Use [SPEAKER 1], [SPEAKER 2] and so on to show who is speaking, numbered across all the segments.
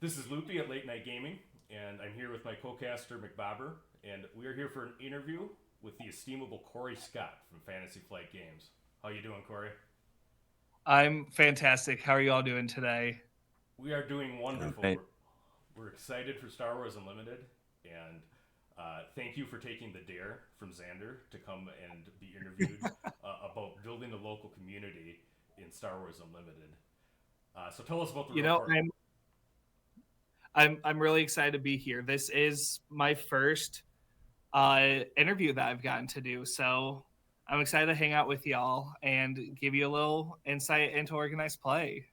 [SPEAKER 1] This is Loopy at Late Night Gaming, and I'm here with my co-caster McBobber, and we are here for an interview with the estimable Corey Scott from Fantasy Flight Games. How you doing, Corey?
[SPEAKER 2] I'm fantastic. How are you all doing today?
[SPEAKER 1] We are doing
[SPEAKER 3] Doing
[SPEAKER 1] wonderful.
[SPEAKER 3] great.
[SPEAKER 1] We're excited for Star Wars Unlimited, and thank you for taking the dare from Xander to come and be interviewed about building a local community in Star Wars Unlimited. So tell us about the
[SPEAKER 2] You
[SPEAKER 1] real
[SPEAKER 2] know,
[SPEAKER 1] Corey.
[SPEAKER 2] I'm really excited to be here. This is my first interview that I've gotten to do, so I'm excited to hang out with y'all and give you a little insight into organized play.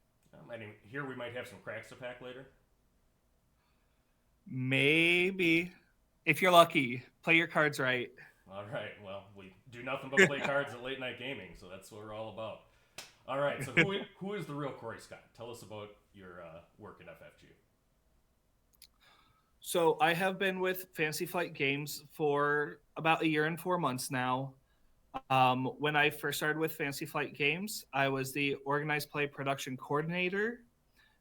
[SPEAKER 1] Here we might have some cracks to pack later.
[SPEAKER 2] Maybe, if you're lucky, play your cards right.
[SPEAKER 1] All right. Well, we do nothing but play cards at late night gaming, so that's what we're all about. All right. So who is the real Corey Scott? Tell us about your work at FFG.
[SPEAKER 2] So I have been with Fantasy Flight Games for about a year and 4 months now. When I first started with Fantasy Flight Games, I was the organized play production coordinator.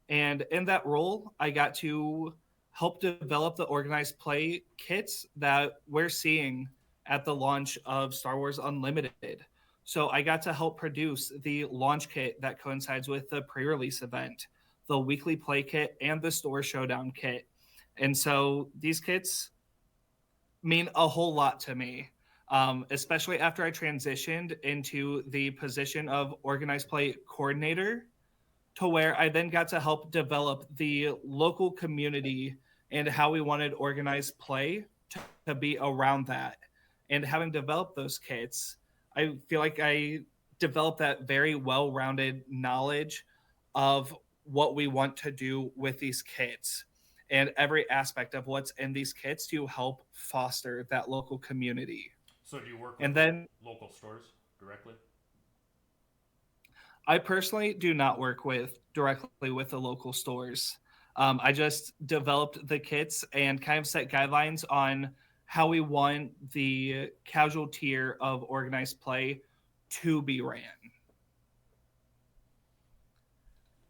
[SPEAKER 2] And in that role, I got to help develop the organized play kits that we're seeing at the launch of Star Wars Unlimited. So I got to help produce the launch kit that coincides with the pre release event, the weekly play kit, and the store showdown kit. And so these kits mean a whole lot to me, especially after I transitioned into the position of organized play coordinator, to where I then got to help develop the local community and how we wanted organized play to be around that. And having developed those kits, I feel like I developed that very well rounded knowledge of what we want to do with these kits and every aspect of what's in these kits to help foster that local community.
[SPEAKER 1] So do you work with
[SPEAKER 2] And then
[SPEAKER 1] local stores directly?
[SPEAKER 2] I personally do not work with directly with the local stores. I just developed the kits and kind of set guidelines on how we want the casual tier of organized play to be ran.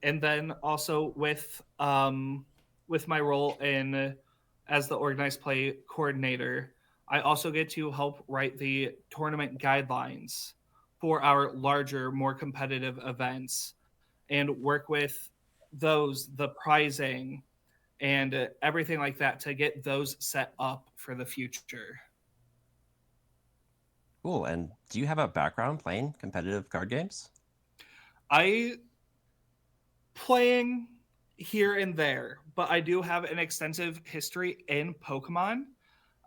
[SPEAKER 2] And then also with my role in as the organized play coordinator, I also get to help write the tournament guidelines for our larger, more competitive events and work with those, the prizing, and everything like that to get those set up for the future.
[SPEAKER 3] Cool. And do you have a background playing competitive card games?
[SPEAKER 2] I playing here and there, but I do have an extensive history in Pokemon.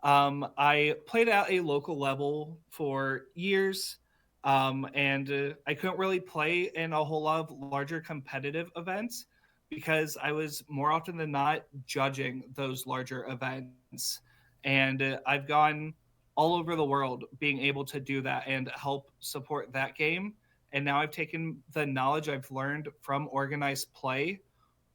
[SPEAKER 2] I played at a local level for years, and I couldn't really play in a whole lot of larger competitive events because I was more often than not judging those larger events. And I've gone all over the world being able to do that and help support that game. And now I've taken the knowledge I've learned from organized play,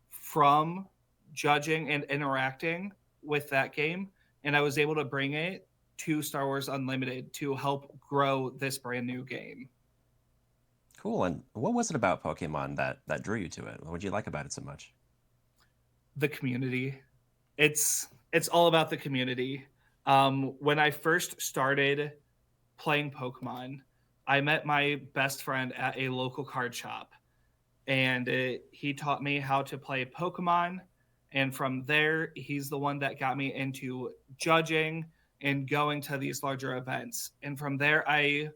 [SPEAKER 2] from judging and interacting with that game, and I was able to bring it to Star Wars Unlimited to help grow this brand new game.
[SPEAKER 3] Cool. And what was it about Pokemon that drew you to it? What did you like about it so much?
[SPEAKER 2] The community. It's all about the community. When I first started playing Pokemon, I met my best friend at a local card shop, and he taught me how to play Pokemon. And from there, he's the one that got me into judging and going to these larger events. And from there, I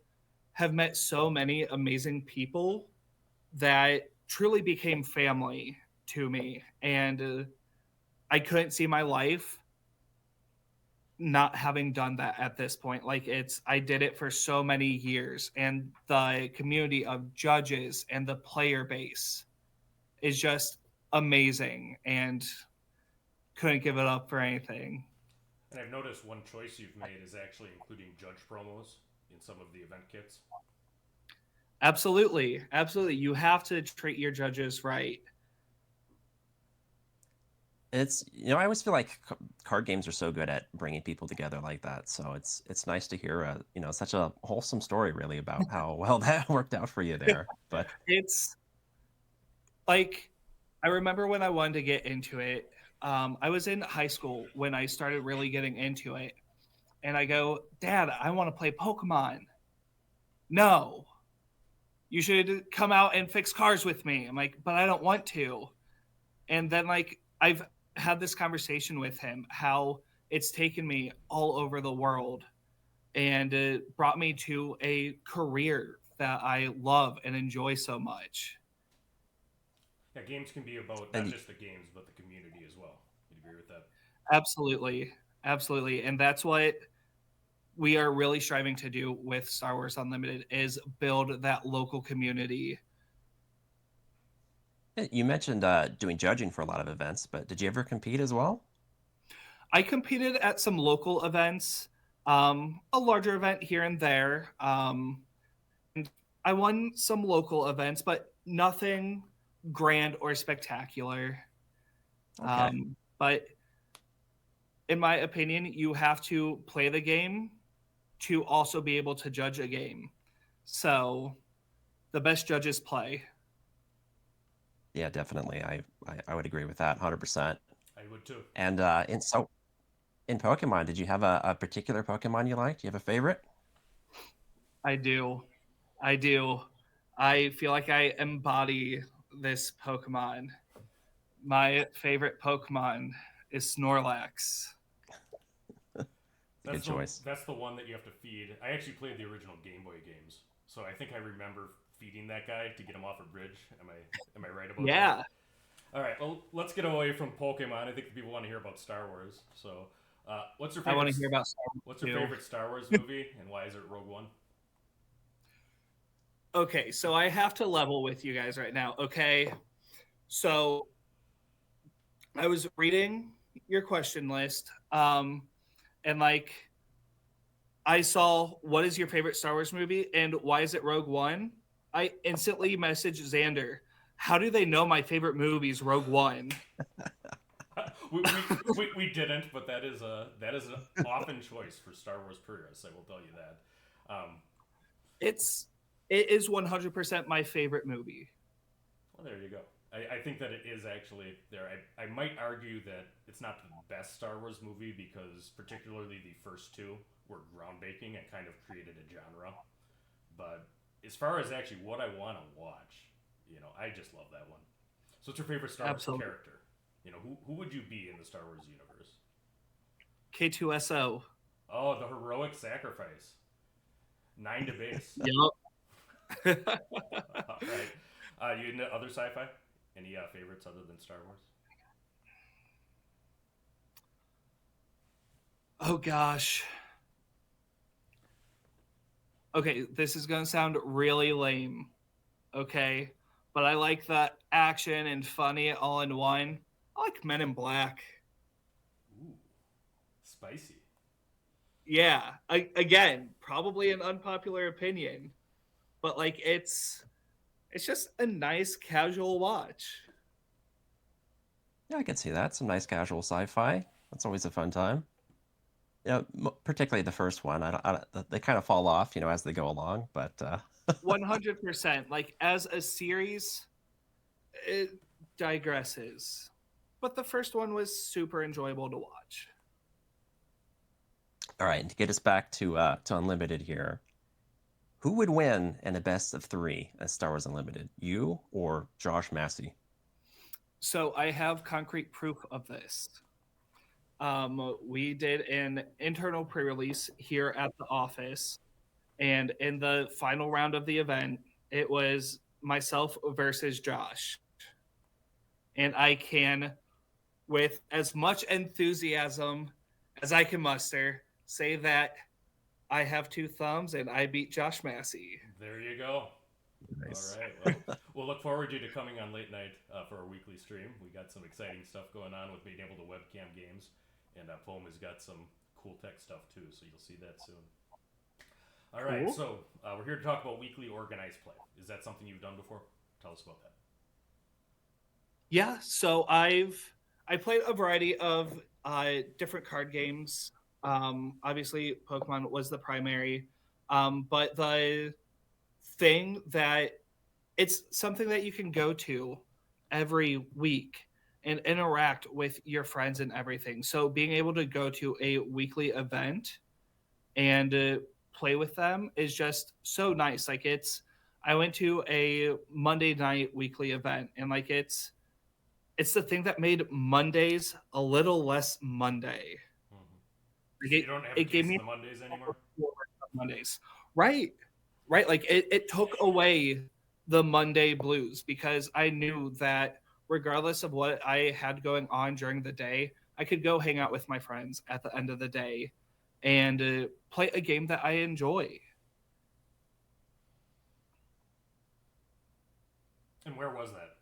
[SPEAKER 2] have met so many amazing people that truly became family to me. And I couldn't see my life not having done that at this point. Like, I did it for so many years, and the community of judges and the player base is just amazing, and couldn't give it up for anything.
[SPEAKER 1] And I've noticed one choice you've made is actually including judge promos in some of the event kits.
[SPEAKER 2] Absolutely, absolutely. You have to treat your judges right.
[SPEAKER 3] I always feel like card games are so good at bringing people together like that. So it's nice to hear such a wholesome story really about how well that worked out for you there. But
[SPEAKER 2] It's like, I remember when I wanted to get into it, I was in high school when I started really getting into it, and I go, Dad, I want to play Pokemon. No, you should come out and fix cars with me. I'm like, but I don't want to. And then like I've had this conversation with him how it's taken me all over the world and it brought me to a career that I love and enjoy so much.
[SPEAKER 1] Yeah, games can be about
[SPEAKER 3] And
[SPEAKER 1] not just the games, but the community as well. You'd agree with that?
[SPEAKER 2] Absolutely. Absolutely. And that's what we are really striving to do with Star Wars Unlimited is build that local community.
[SPEAKER 3] you mentioned doing judging for a lot of events, but did you ever compete as well?
[SPEAKER 2] I competed at some local events, a larger event here and there. And I won some local events, but nothing grand or spectacular.
[SPEAKER 3] Okay.
[SPEAKER 2] But in my opinion, you have to play the game to also be able to judge a game. So the best judges play.
[SPEAKER 3] Yeah, definitely. I would agree with that 100%.
[SPEAKER 1] I would too.
[SPEAKER 3] And in Pokemon, did you have a particular Pokemon you liked? Do you have a favorite?
[SPEAKER 2] I do. I do. I feel like I embody this Pokemon. My favorite Pokemon is Snorlax.
[SPEAKER 3] Good choice.
[SPEAKER 1] That's the one that you have to feed. I actually played the original Game Boy games, so I think I remember feeding that guy to get him off a bridge. Am I right about
[SPEAKER 2] Yeah.
[SPEAKER 1] that? All right. Well, let's get away from Pokemon. I think the people want to hear about Star Wars. So, what's your
[SPEAKER 2] I want
[SPEAKER 1] favorite?
[SPEAKER 2] to hear about Star Wars
[SPEAKER 1] What's your
[SPEAKER 2] too.
[SPEAKER 1] favorite Star Wars movie, and why is it Rogue One?
[SPEAKER 2] Okay, so I have to level with you guys right now. Okay. So I was reading your question list, and like I saw what is your favorite Star Wars movie and why is it Rogue One? I instantly messaged Xander. How do they know my favorite movie is Rogue One?
[SPEAKER 1] we didn't, but that is an often choice for Star Wars purists. I will tell you that.
[SPEAKER 2] It is 100% my favorite movie.
[SPEAKER 1] Well, there you go. I think that it is actually there. I might argue that it's not the best Star Wars movie because particularly the first two were groundbreaking and kind of created a genre. But as far as actually what I want to watch, I just love that one. So what's your favorite Star Wars
[SPEAKER 2] Absolutely.
[SPEAKER 1] character? Who would you be in the Star Wars universe?
[SPEAKER 2] K2SO.
[SPEAKER 1] Oh, the heroic sacrifice. 9 to base.
[SPEAKER 2] Yep.
[SPEAKER 1] All right. You into other sci-fi? Any favorites other than Star Wars?
[SPEAKER 2] Oh gosh. Okay, this is going to sound really lame. Okay, but I like the action and funny all in one. I like Men in Black.
[SPEAKER 1] Ooh, spicy.
[SPEAKER 2] Yeah, again, probably an unpopular opinion, but like it's just a nice casual watch.
[SPEAKER 3] Yeah, I can see that. Some nice casual sci-fi. That's always a fun time. Yeah, particularly the first one. They kind of fall off, as they go along. But
[SPEAKER 2] 100%. Like as a series, it digresses, but the first one was super enjoyable to watch.
[SPEAKER 3] all right, to get us back to Unlimited here, who would win in a best of 3 at Star Wars Unlimited? You or Josh Massey?
[SPEAKER 2] So I have concrete proof of this. We did an internal pre-release here at the office, and in the final round of the event, it was myself versus Josh. And I can, with as much enthusiasm as I can muster, say that I have 2 thumbs and I beat Josh Massey.
[SPEAKER 1] There you go.
[SPEAKER 3] Nice.
[SPEAKER 1] All right. Well, we'll look forward to you to coming on late night for our weekly stream. We got some exciting stuff going on with being able to webcam games, and Foam has got some cool tech stuff too. So you'll see that soon. All right.
[SPEAKER 2] Cool.
[SPEAKER 1] So we're here to talk about weekly organized play. Is that something you've done before? Tell us about that.
[SPEAKER 2] Yeah, so I played a variety of different card games. Obviously, Pokemon was the primary, but the thing that it's something that you can go to every week and interact with your friends and everything. So being able to go to a weekly event and play with them is just so nice. Like I went to a Monday night weekly event, and like it's the thing that made Mondays a little less Monday.
[SPEAKER 1] Hmm.
[SPEAKER 2] Like
[SPEAKER 1] So you don't have a
[SPEAKER 2] it gave
[SPEAKER 1] case of
[SPEAKER 2] me
[SPEAKER 1] the Mondays anymore?
[SPEAKER 2] Mondays, right? Right. Like it took away the Monday blues because I knew that regardless of what I had going on during the day, I could go hang out with my friends at the end of the day and play a game that I enjoy.
[SPEAKER 1] And where was that?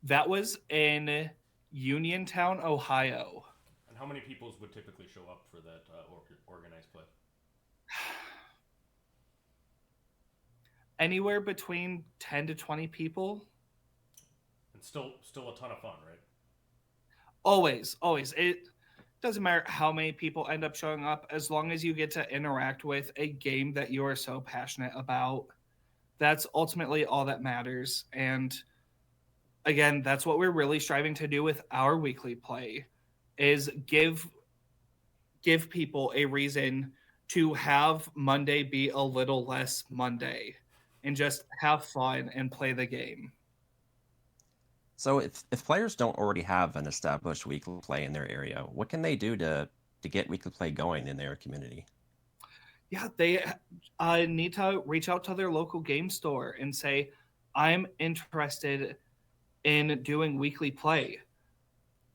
[SPEAKER 2] That was in Uniontown, Ohio.
[SPEAKER 1] And how many peoples would typically show up for that organized play?
[SPEAKER 2] Anywhere between 10 to 20 people.
[SPEAKER 1] And still a ton of fun, right?
[SPEAKER 2] Always, always. It doesn't matter how many people end up showing up as long as you get to interact with a game that you are so passionate about. That's ultimately all that matters. And again, that's what we're really striving to do with our weekly play is give people a reason to have Monday be a little less Monday and just have fun and play the game.
[SPEAKER 3] So if players don't already have an established weekly play in their area, what can they do to get weekly play going in their community?
[SPEAKER 2] Yeah, they need to reach out to their local game store and say, I'm interested in doing weekly play.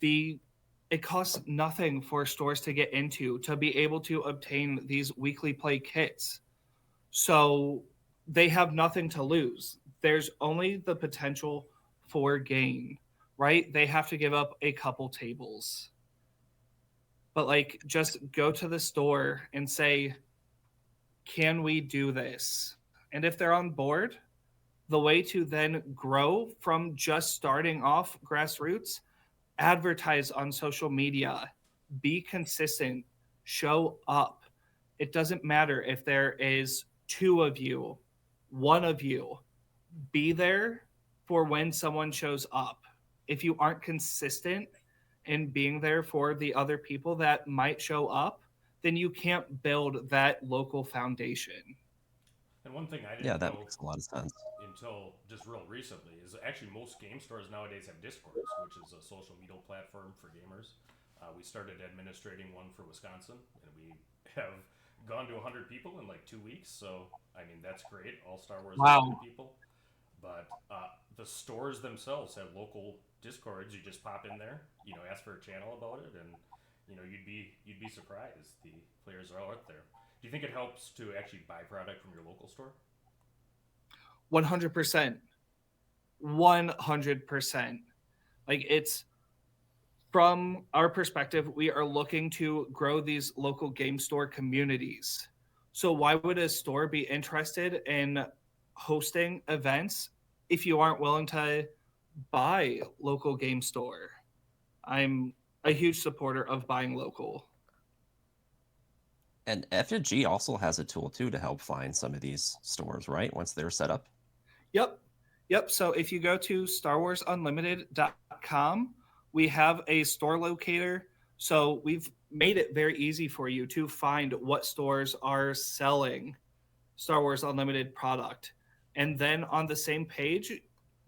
[SPEAKER 2] The it costs nothing for stores to get into to be able to obtain these weekly play kits. So they have nothing to lose. There's only the potential for gain, right? They have to give up a couple tables. But like just go to the store and say, can we do this? And if they're on board, the way to then grow from just starting off grassroots, advertise on social media, be consistent, show up. It doesn't matter if there is two of you, one of you, be there for when someone shows up. If you aren't consistent in being there for the other people that might show up, then you can't build that local foundation.
[SPEAKER 1] And one thing I
[SPEAKER 3] Yeah,
[SPEAKER 1] didn't
[SPEAKER 3] that
[SPEAKER 1] know
[SPEAKER 3] makes a lot of sense.
[SPEAKER 1] until just real recently is actually most game stores nowadays have Discords, which is a social media platform for gamers. We started administrating one for Wisconsin, and we have gone to 100 people in like 2 weeks. So, I mean, that's great. All Star Wars
[SPEAKER 2] Wow.
[SPEAKER 1] Unlimited people. But the stores themselves have local Discords. You just pop in there, ask for a channel about it, and you'd be surprised. The players are all out there. Do you think it helps to actually buy product from your local store?
[SPEAKER 2] 100%. 100%. Like it's from our perspective, we are looking to grow these local game store communities. So why would a store be interested in hosting events if you aren't willing to buy local game store? I'm a huge supporter of buying local.
[SPEAKER 3] And F&G also has a tool too to help find some of these stores, right? Once they're set up.
[SPEAKER 2] Yep. Yep. So if you go to StarWarsUnlimited.com, we have a store locator. So we've made it very easy for you to find what stores are selling Star Wars Unlimited product. And then on the same page,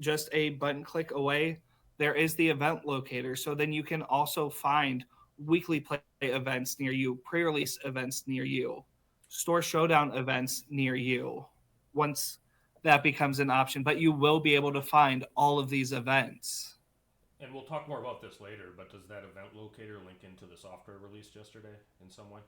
[SPEAKER 2] just a button click away, there is the event locator. So then you can also find weekly play events near you, pre release events near you, store showdown events near you once that becomes an option. But you will be able to find all of these events.
[SPEAKER 1] And we'll talk more about this later, but does that event locator link into the software released yesterday in some way?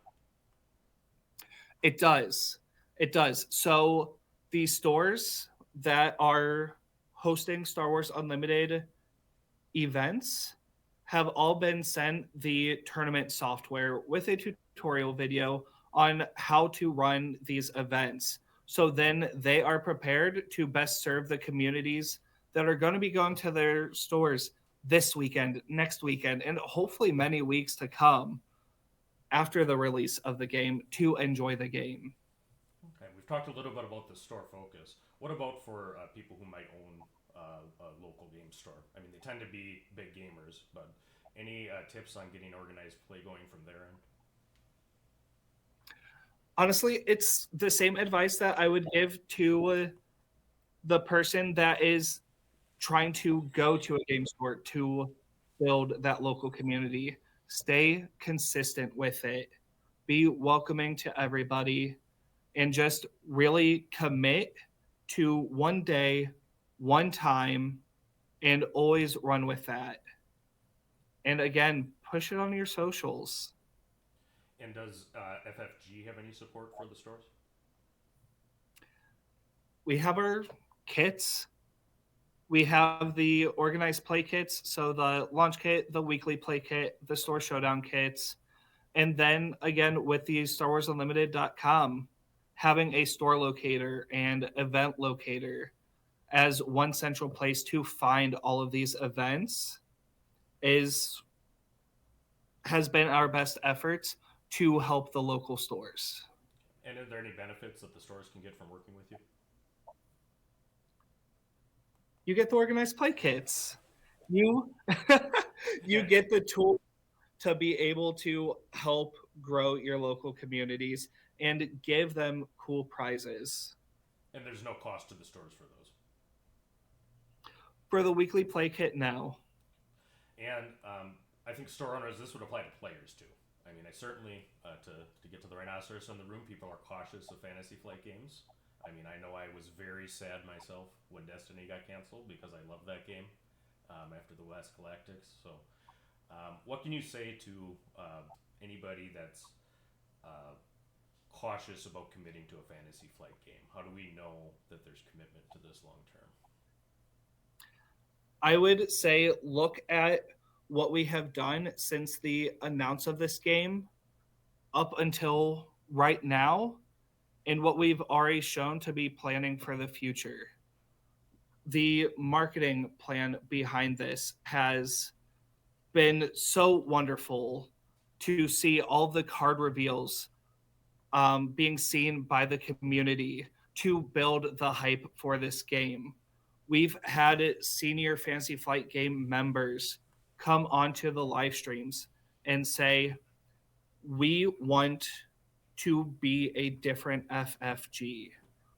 [SPEAKER 2] It does. It does. So the stores that are hosting Star Wars Unlimited events have all been sent the tournament software with a tutorial video on how to run these events. So then they are prepared to best serve the communities that are going to be going to their stores this weekend, next weekend, and hopefully many weeks to come after the release of the game to enjoy the game.
[SPEAKER 1] Okay, we've talked a little bit about the store focus. What about for people who might own a local game store? I mean, they tend to be big gamers, but any tips on getting organized play going from their end?
[SPEAKER 2] Honestly, it's the same advice that I would give to the person that is trying to go to a game store to build that local community. Stay consistent with it, be welcoming to everybody, and just really commit to one day, one time, and always run with that. And again, push it on your socials.
[SPEAKER 1] And does FFG have any support for the stores?
[SPEAKER 2] We have our kits. We have the organized play kits. So the launch kit, the weekly play kit, the store showdown kits. And then again, with the StarWarsUnlimited.com, having a store locator and event locator as one central place to find all of these events has been our best efforts to help the local stores.
[SPEAKER 1] And are there any benefits that the stores can get from working with you?
[SPEAKER 2] You get the organized play kits. You you get the tool to be able to help grow your local communities and give them cool prizes.
[SPEAKER 1] And there's no cost to the stores for those.
[SPEAKER 2] For the weekly play kit now.
[SPEAKER 1] And I think store owners, this would apply to players too. I mean, I certainly, to get to the rhinoceros in the room, people are cautious of Fantasy Flight games. I mean, I know I was very sad myself when Destiny got canceled because I love that game after the West Galactics. So, what can you say to anybody that's cautious about committing to a Fantasy Flight game? How do we know that there's commitment to this long term?
[SPEAKER 2] I would say look at what we have done since the announce of this game up until right now and what we've already shown to be planning for the future. The marketing plan behind this has been so wonderful to see all the card reveals being seen by the community to build the hype for this game. We've had senior Fantasy Flight game members come onto the live streams and say, we want to be a different FFG.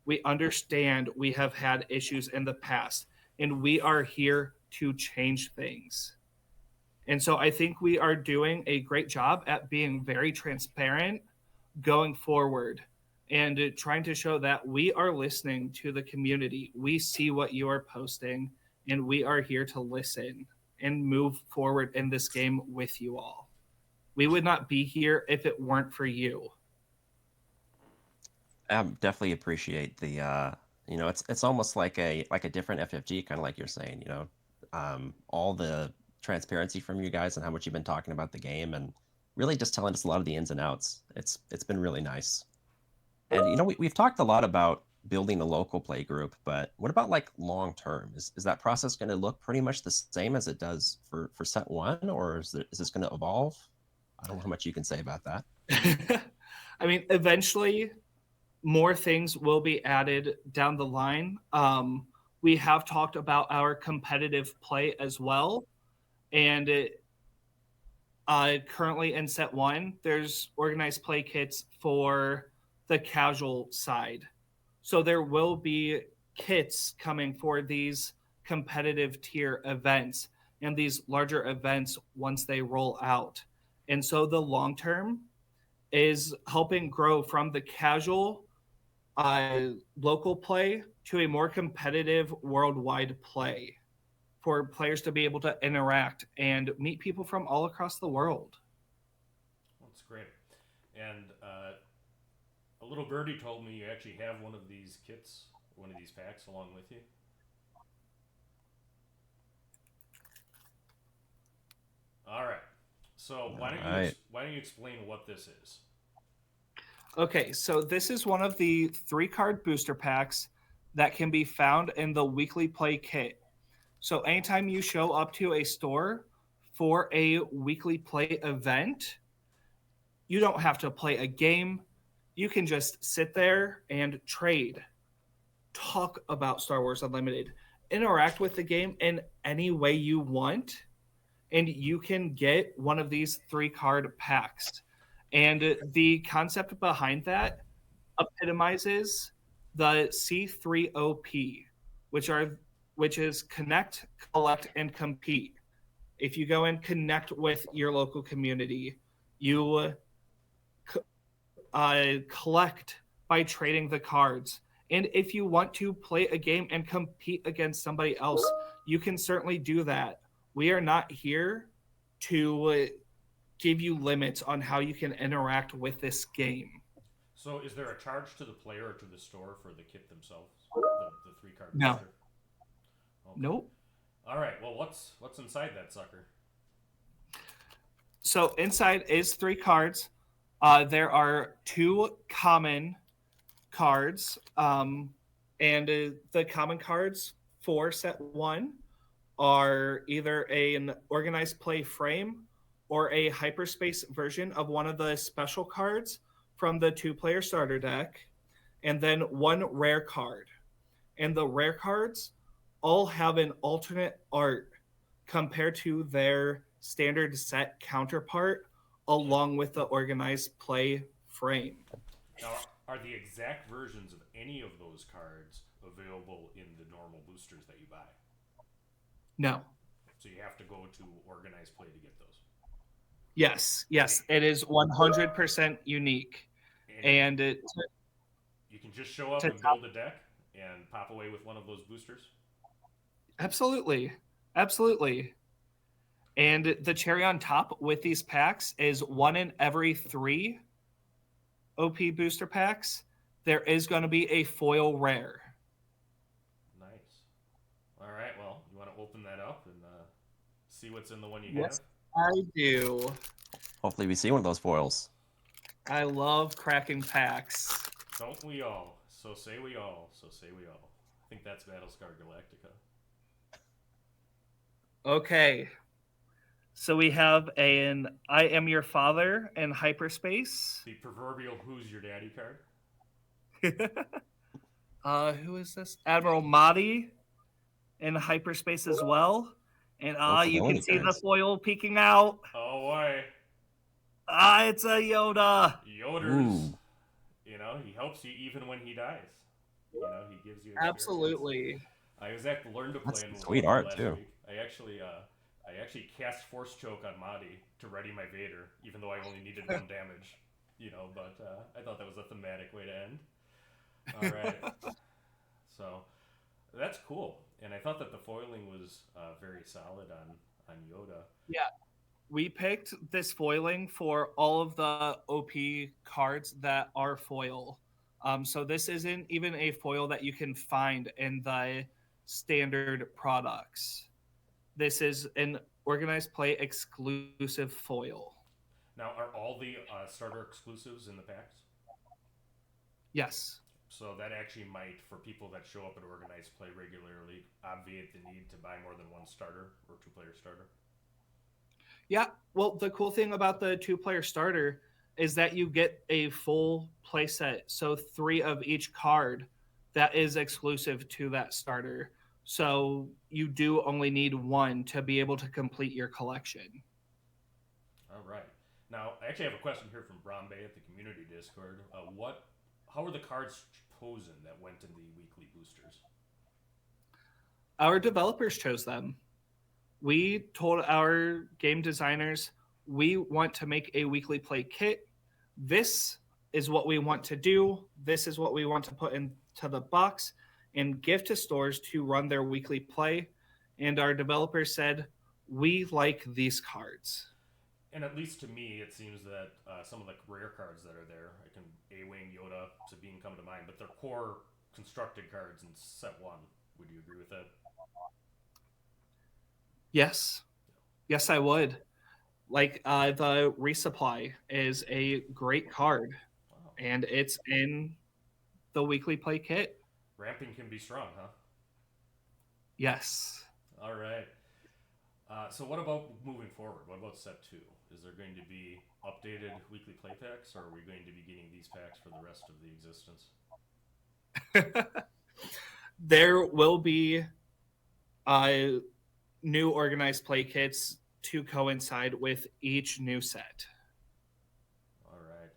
[SPEAKER 2] We understand we have had issues in the past, and we are here to change things. And so I think we are doing a great job at being very transparent going forward and trying to show that we are listening to the community. We see what you are posting, and we are here to listen and move forward in this game with you all. We would not be here if it weren't for you.
[SPEAKER 3] I definitely appreciate the it's almost like a different FFG, kind of like you're saying, all the transparency from you guys and how much you've been talking about the game and really just telling us a lot of the ins and outs. It's been really nice. And we've talked a lot about building a local play group, but what about like long term? Is that process going to look pretty much the same as it does for set one, or is this going to evolve? I don't know how much you can say about that.
[SPEAKER 2] I mean, eventually more things will be added down the line. We have talked about our competitive play as well. And currently in set one, there's organized play kits for the casual side. So there will be kits coming for these competitive tier events and these larger events once they roll out. And so the long term is helping grow from the casual local play to a more competitive worldwide play for players to be able to interact and meet people from all across the world.
[SPEAKER 1] That's great. And a little birdie told me you actually have one of these kits, one of these packs along with you. All right. So why don't you explain what this is?
[SPEAKER 2] Okay, so this is one of the 3-card booster packs that can be found in the weekly play kit. So anytime you show up to a store for a weekly play event, you don't have to play a game. You can just sit there and trade, talk about Star Wars Unlimited, interact with the game in any way you want, and you can get one of these 3-card packs. And the concept behind that epitomizes the C3OP, which is connect, collect, and compete. If you go and connect with your local community, you collect by trading the cards. And if you want to play a game and compete against somebody else, you can certainly do that. We are not here to give you limits on how you can interact with this game.
[SPEAKER 1] So, is there a charge to the player or to the store for the kit themselves? The 3-card
[SPEAKER 2] No.
[SPEAKER 1] booster? Okay.
[SPEAKER 2] Nope.
[SPEAKER 1] All right. Well, what's inside that sucker?
[SPEAKER 2] So inside is 3 cards. There are 2 common cards, and the common cards for set 1 are either an organized play frame or a hyperspace version of one of the special cards from the 2-player starter deck, and then 1 rare card. And the rare cards all have an alternate art compared to their standard set counterpart, along with the organized play frame.
[SPEAKER 1] Now, are the exact versions of any of those cards available in the normal boosters that you buy?
[SPEAKER 2] No.
[SPEAKER 1] So you have to go to organized play to get those.
[SPEAKER 2] Yes, it is 100% unique. And
[SPEAKER 1] you can just show up and build a deck and pop away with one of those boosters?
[SPEAKER 2] Absolutely. And the cherry on top with these packs is 1 in every 3 OP booster packs, there is going to be a foil rare.
[SPEAKER 1] Nice. All right, well, you want to open that up and see what's in the one you
[SPEAKER 2] Yes,
[SPEAKER 1] have?
[SPEAKER 2] I do.
[SPEAKER 3] Hopefully we see one of those foils.
[SPEAKER 2] I love cracking packs.
[SPEAKER 1] Don't we all? So say we all. I think that's Battlestar Galactica.
[SPEAKER 2] Okay. So we have an I Am Your Father in hyperspace.
[SPEAKER 1] The proverbial Who's Your Daddy card.
[SPEAKER 2] Who is this? Admiral Mahdi in hyperspace as well. And you can see the foil peeking out.
[SPEAKER 1] Oh boy.
[SPEAKER 2] It's a Yoda.
[SPEAKER 1] Yoda's. You know, he helps you even when he dies. You know, he gives you experience.
[SPEAKER 2] Absolutely.
[SPEAKER 1] I was actually learned to play in
[SPEAKER 3] sweet art too.
[SPEAKER 1] Week. I actually cast Force Choke on Mahdi to ready my Vader, even though I only needed 1 damage. You know, but I thought that was a thematic way to end. All right. So that's cool, and I thought that the foiling was very solid on Yoda.
[SPEAKER 2] Yeah, we picked this foiling for all of the OP cards that are foil. So this isn't even a foil that you can find in the standard products. This is an organized play exclusive foil.
[SPEAKER 1] Now, are all the starter exclusives in the packs?
[SPEAKER 2] Yes.
[SPEAKER 1] So that actually might, for people that show up at organized play regularly, obviate the need to buy more than 1 starter or 2-player starter.
[SPEAKER 2] Yeah, well, the cool thing about the 2-player starter is that you get a full play set. So 3 of each card that is exclusive to that starter. So you do only need 1 to be able to complete your collection.
[SPEAKER 1] All right. Now, I actually have a question here from Brombe at the community Discord. How were the cards chosen that went in the weekly boosters?
[SPEAKER 2] Our developers chose them. We told our game designers, we want to make a weekly play kit. This is what we want to do. This is what we want to put into the box and give to stores to run their weekly play. And our developers said, we like these cards.
[SPEAKER 1] And at least to me, it seems that some of the rare cards that are there, A-Wing, Yoda, Sabine come to mind, but they're core constructed cards in set 1. Would you agree with that?
[SPEAKER 2] Yes. Yes, I would. Like, the Resupply is a great card, wow. And it's in the weekly play kit.
[SPEAKER 1] Ramping can be strong, huh?
[SPEAKER 2] Yes.
[SPEAKER 1] All right. So what about moving forward? What about set 2? Is there going to be updated weekly play packs, or are we going to be getting these packs for the rest of the existence?
[SPEAKER 2] There will be new organized play kits to coincide with each new set.
[SPEAKER 1] All right.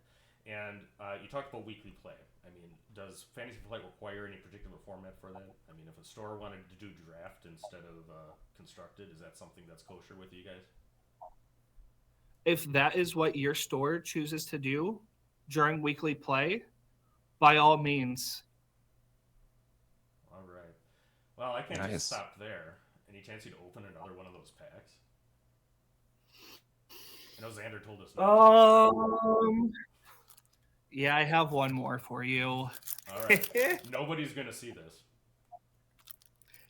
[SPEAKER 1] And you talked about weekly play. I mean, does Fantasy Flight require any particular format for that? I mean, if a store wanted to do draft instead of constructed, is that something that's kosher with you guys?
[SPEAKER 2] If that is what your store chooses to do during weekly play, by all means.
[SPEAKER 1] All right. Well, I can't just
[SPEAKER 3] Nice.
[SPEAKER 1] stop there. Any chance you'd open another one of those packs? I know Xander told us not to.
[SPEAKER 2] Yeah, I have one more for you.
[SPEAKER 1] All right. Nobody's going to see this.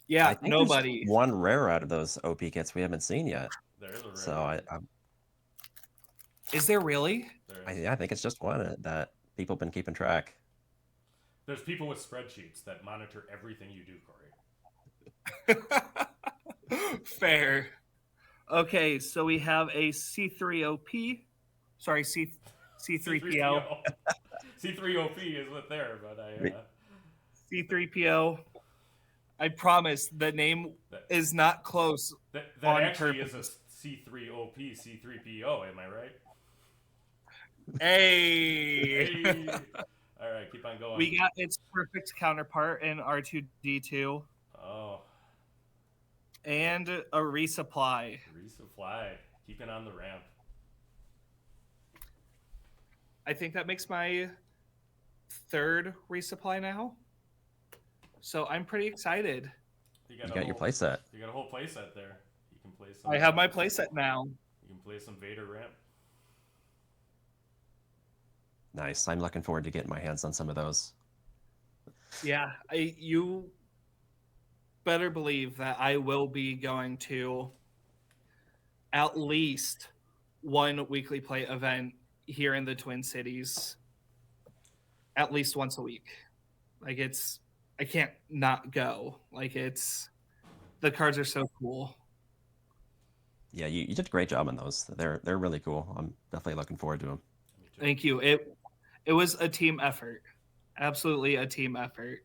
[SPEAKER 2] Yeah,
[SPEAKER 3] I think
[SPEAKER 2] nobody.
[SPEAKER 3] there's one rare out of those OP kits we haven't seen yet.
[SPEAKER 1] There is a rare.
[SPEAKER 3] So
[SPEAKER 2] Is there really?
[SPEAKER 3] I think it's just one that people have been keeping track.
[SPEAKER 1] There's people with spreadsheets that monitor everything you do, Corey.
[SPEAKER 2] Fair. Okay, so we have a C3OP. Sorry, C3PO.
[SPEAKER 1] C3OP is what there, but
[SPEAKER 2] C3PO. I promise the name is not close.
[SPEAKER 1] That actually is a C3OP, C3PO, am I right?
[SPEAKER 2] Hey.
[SPEAKER 1] All right, keep on going.
[SPEAKER 2] We got its perfect counterpart in R2D2.
[SPEAKER 1] Oh.
[SPEAKER 2] And a resupply.
[SPEAKER 1] Resupply. Keeping on the ramp.
[SPEAKER 2] I think that makes my third resupply now. So I'm pretty excited.
[SPEAKER 3] You got your playset.
[SPEAKER 1] You got a whole playset there. You can play some.
[SPEAKER 2] I have my playset now.
[SPEAKER 1] You can play some Vader ramp.
[SPEAKER 3] Nice. I'm looking forward to getting my hands on some of those.
[SPEAKER 2] Yeah, you better believe that I will be going to at least one weekly play event here in the Twin Cities at least once a week. Like I can't not go. Like the cards are so cool.
[SPEAKER 3] Yeah, you did a great job on those. They're really cool. I'm definitely looking forward to them.
[SPEAKER 2] Thank you. It was a team effort. Absolutely a team effort.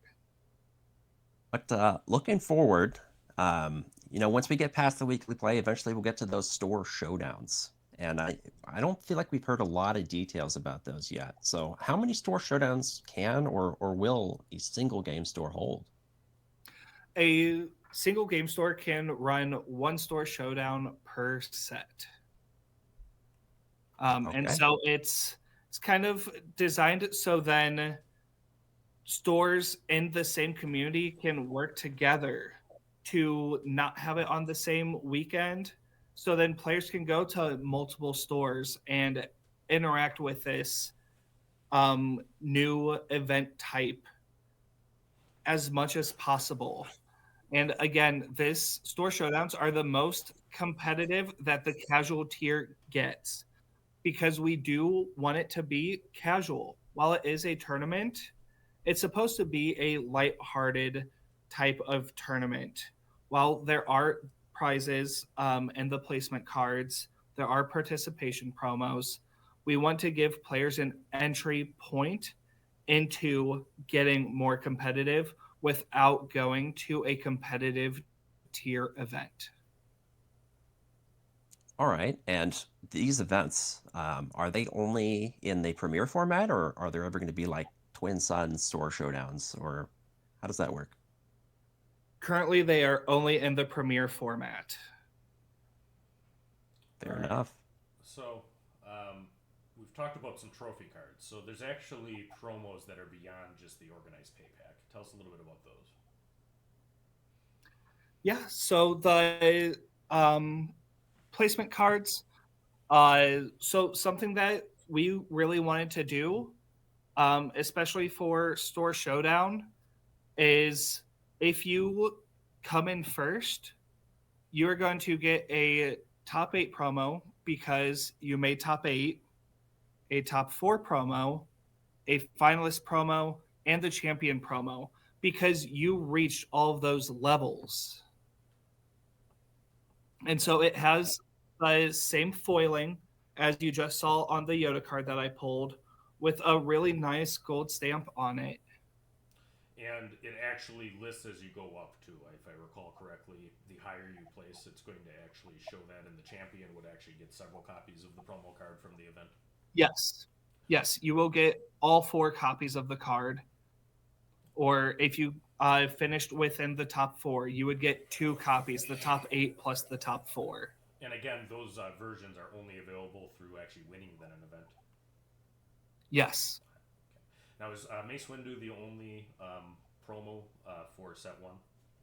[SPEAKER 3] But looking forward, once we get past the weekly play, eventually we'll get to those store showdowns. And I don't feel like we've heard a lot of details about those yet. So how many store showdowns can or will a single game store hold?
[SPEAKER 2] A single game store can run one store showdown per set.
[SPEAKER 3] Okay.
[SPEAKER 2] And so it's kind of designed so then stores in the same community can work together to not have it on the same weekend. So then players can go to multiple stores and interact with this new event type as much as possible. And again, this store showdowns are the most competitive that the casual tier gets because we do want it to be casual. While it is a tournament, it's supposed to be a lighthearted type of tournament. While there are prizes and the placement cards, there are participation promos. We want to give players an entry point into getting more competitive without going to a competitive tier event.
[SPEAKER 3] All right. And these events, are they only in the Premier format, or are there ever going to be like Twin Suns store showdowns, or how does that work?
[SPEAKER 2] Currently, they are only in the Premier format.
[SPEAKER 3] Fair enough.
[SPEAKER 1] So, we've talked about some trophy cards. So, there's actually promos that are beyond just the organized pay pack. Tell us a little bit about those.
[SPEAKER 2] Yeah. So the placement cards. So something that we really wanted to do, especially for Store Showdown, is if you come in first, you're going to get a top 8 promo because you made top 8, a top 4 promo, a finalist promo, and the champion promo because you reached all of those levels. And so it has the same foiling as you just saw on the Yoda card that I pulled with a really nice gold stamp on it.
[SPEAKER 1] And it actually lists as you go up too. If I recall correctly, the higher you place, it's going to actually show that, and the champion would actually get several copies of the promo card from the event.
[SPEAKER 2] Yes. Yes, you will get all 4 copies of the card. Or if you finished within the top 4, you would get 2 copies, the top 8 plus the top 4.
[SPEAKER 1] And again, those versions are only available through actually winning then an event.
[SPEAKER 2] Yes.
[SPEAKER 1] Now, is Mace Windu the only promo for set 1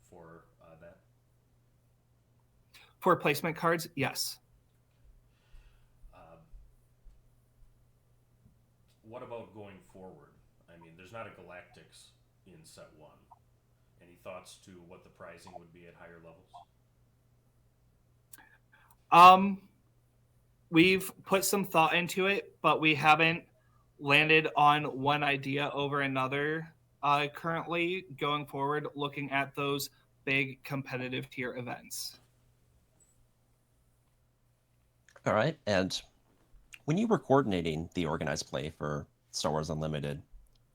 [SPEAKER 1] for that?
[SPEAKER 2] For placement cards, yes.
[SPEAKER 1] What about going forward? I mean, there's not a Galactics in set 1. Any thoughts to what the pricing would be at higher levels?
[SPEAKER 2] We've put some thought into it, but we haven't landed on one idea over another. Currently, going forward, looking at those big competitive tier events.
[SPEAKER 3] All right. And when you were coordinating the organized play for Star Wars Unlimited,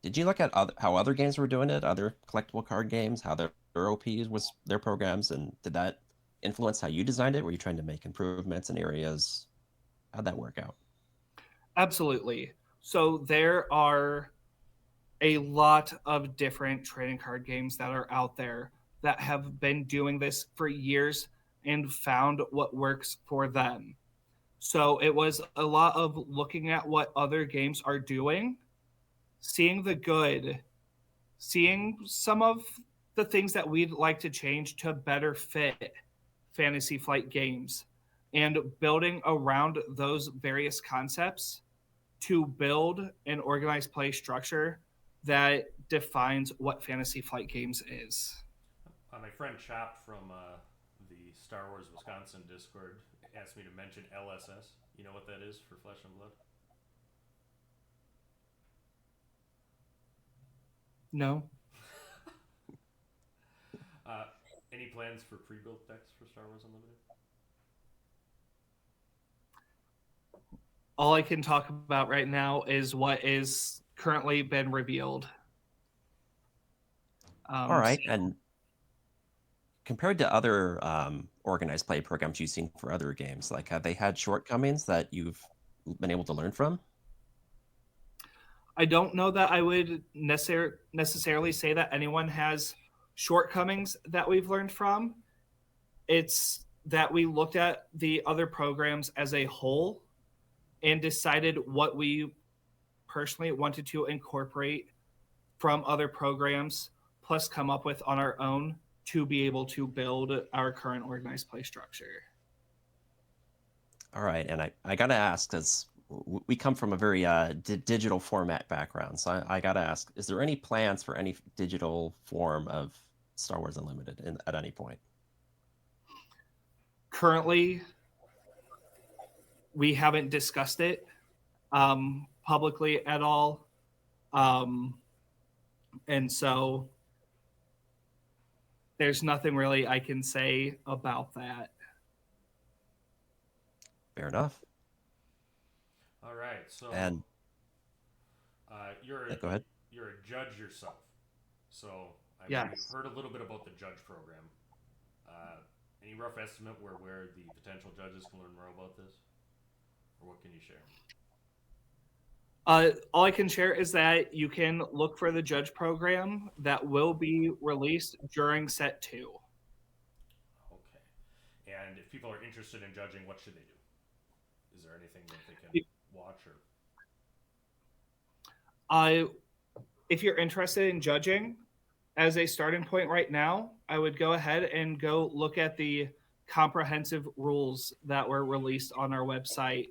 [SPEAKER 3] did you look at how other games were doing it, other collectible card games, how their OPs was their programs, and did that influence how you designed it? Were you trying to make improvements in areas? How'd that work out?
[SPEAKER 2] Absolutely. So there are a lot of different trading card games that are out there that have been doing this for years and found what works for them. So it was a lot of looking at what other games are doing, seeing the good, seeing some of the things that we'd like to change to better fit Fantasy Flight games, and building around those various concepts to build an organized play structure that defines what Fantasy Flight games is.
[SPEAKER 1] My friend Chop from the Star Wars Wisconsin Discord asked me to mention LSS. You know what that is for Flesh and Blood?
[SPEAKER 2] No.
[SPEAKER 1] Any plans for pre-built decks for Star Wars Unlimited?
[SPEAKER 2] All I can talk about right now is what is currently been revealed.
[SPEAKER 3] All right. And compared to other organized play programs you've seen for other games, like have they had shortcomings that you've been able to learn from?
[SPEAKER 2] I don't know that I would necessarily say that anyone has shortcomings that we've learned from. It's that we looked at the other programs as a whole and decided what we personally wanted to incorporate from other programs, plus come up with on our own to be able to build our current organized play structure.
[SPEAKER 3] All right. And I got to ask, because we come from a very digital format background. So I got to ask, is there any plans for any digital form of Star Wars Unlimited at any point?
[SPEAKER 2] Currently, we haven't discussed it publicly at all. And so there's nothing really I can say about that.
[SPEAKER 3] Fair enough.
[SPEAKER 1] All right. So,
[SPEAKER 3] And go ahead.
[SPEAKER 1] You're a judge yourself. So I've
[SPEAKER 2] Yes.
[SPEAKER 1] heard a little bit about the judge program. Any rough estimate where the potential judges can learn more about this? Or what can you share?
[SPEAKER 2] All I can share is that you can look for the judge program that will be released during set 2.
[SPEAKER 1] Okay. And if people are interested in judging, what should they do? Is there anything that they can watch or?
[SPEAKER 2] If you're interested in judging, as a starting point right now, I would go ahead and go look at the comprehensive rules that were released on our website,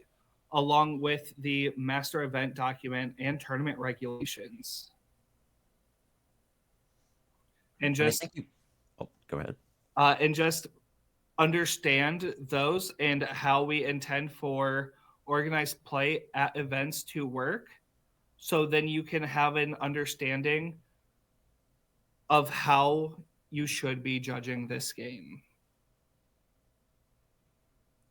[SPEAKER 2] along with the master event document and tournament regulations. And just
[SPEAKER 3] go ahead.
[SPEAKER 2] And just understand those and how we intend for organized play at events to work. So then you can have an understanding of how you should be judging this game.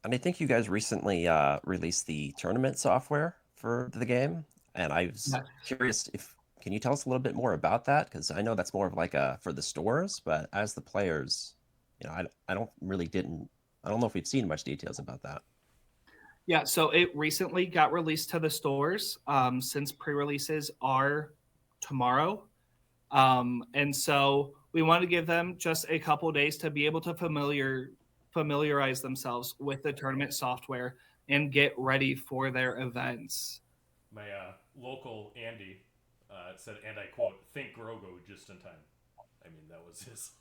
[SPEAKER 3] And I think you guys recently released the tournament software for the game. And I was curious if Can you tell us a little bit more about that? Because I know that's more of like a for the stores, but as the players, I don't really didn't I don't know if we've seen much details about that.
[SPEAKER 2] Yeah, so it recently got released to the stores since pre-releases are tomorrow. And so we want to give them just a couple days to be able to familiarize themselves with the tournament software and get ready for their events.
[SPEAKER 1] My local Andy said, and I quote, "Think Grogo just in time." I mean, that was his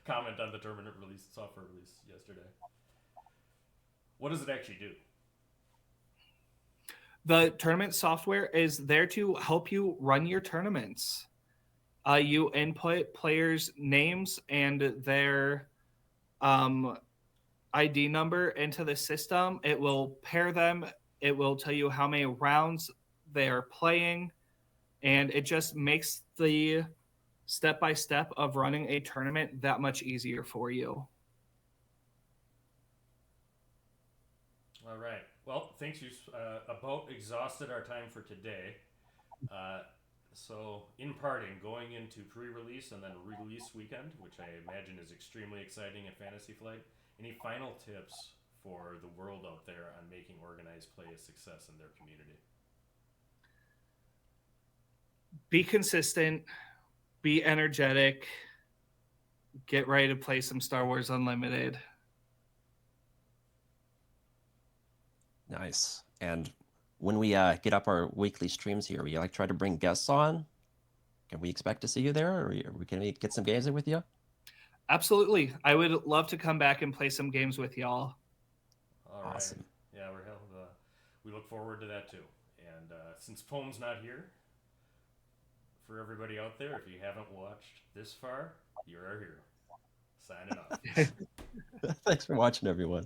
[SPEAKER 1] comment on the tournament release software release yesterday. What does it actually do?
[SPEAKER 2] The tournament software is there to help you run your tournaments. You input players' names and their ID number into the system. It will pair them. It will tell you how many rounds they are playing. And it just makes the step by step of running a tournament that much easier for you.
[SPEAKER 1] All right. Well, thanks. You about exhausted our time for today. So, in parting, going into pre-release and then release weekend, which I imagine is extremely exciting at Fantasy Flight, any final tips for the world out there on making organized play a success in their community?
[SPEAKER 2] Be consistent, be energetic, get ready to play some Star Wars Unlimited.
[SPEAKER 3] Nice. And when we get up our weekly streams here, we like try to bring guests on. Can we expect to see you there, or can we get some games in with you?
[SPEAKER 2] Absolutely. I would love to come back and play some games with y'all.
[SPEAKER 1] All right.
[SPEAKER 3] Awesome.
[SPEAKER 1] Yeah, we look forward to that too. And since Poem's not here, for everybody out there, if you haven't watched this far, you're our hero. Signing off.
[SPEAKER 3] Thanks for watching, everyone.